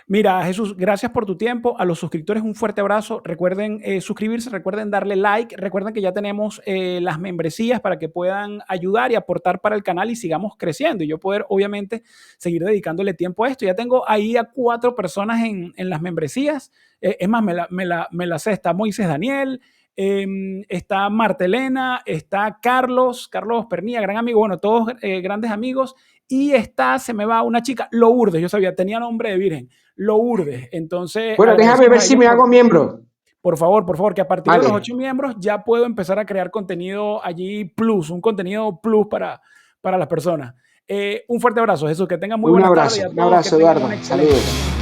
Mira, Jesús, gracias por tu tiempo. A los suscriptores un fuerte abrazo. Recuerden suscribirse, recuerden darle like, recuerden que ya tenemos las membresías para que puedan ayudar y aportar para el canal y sigamos creciendo. Y yo poder, obviamente, seguir dedicándole tiempo a esto. Ya tengo ahí a 4 personas en las membresías. Es más, me la sé. Está Moisés Daniel, está Martelena, está Carlos Pernilla, gran amigo. Bueno, todos grandes amigos. Y está, se me va una chica, Lourdes, yo sabía, tenía nombre de virgen, Lourdes. Entonces, bueno, déjame ver si me hago miembro. Por favor, que a partir de los 8 miembros ya puedo empezar a crear contenido allí plus, un contenido plus para las personas. Un fuerte abrazo, Jesús, que tengan muy buena tarde. Un abrazo, Eduardo. Saludos.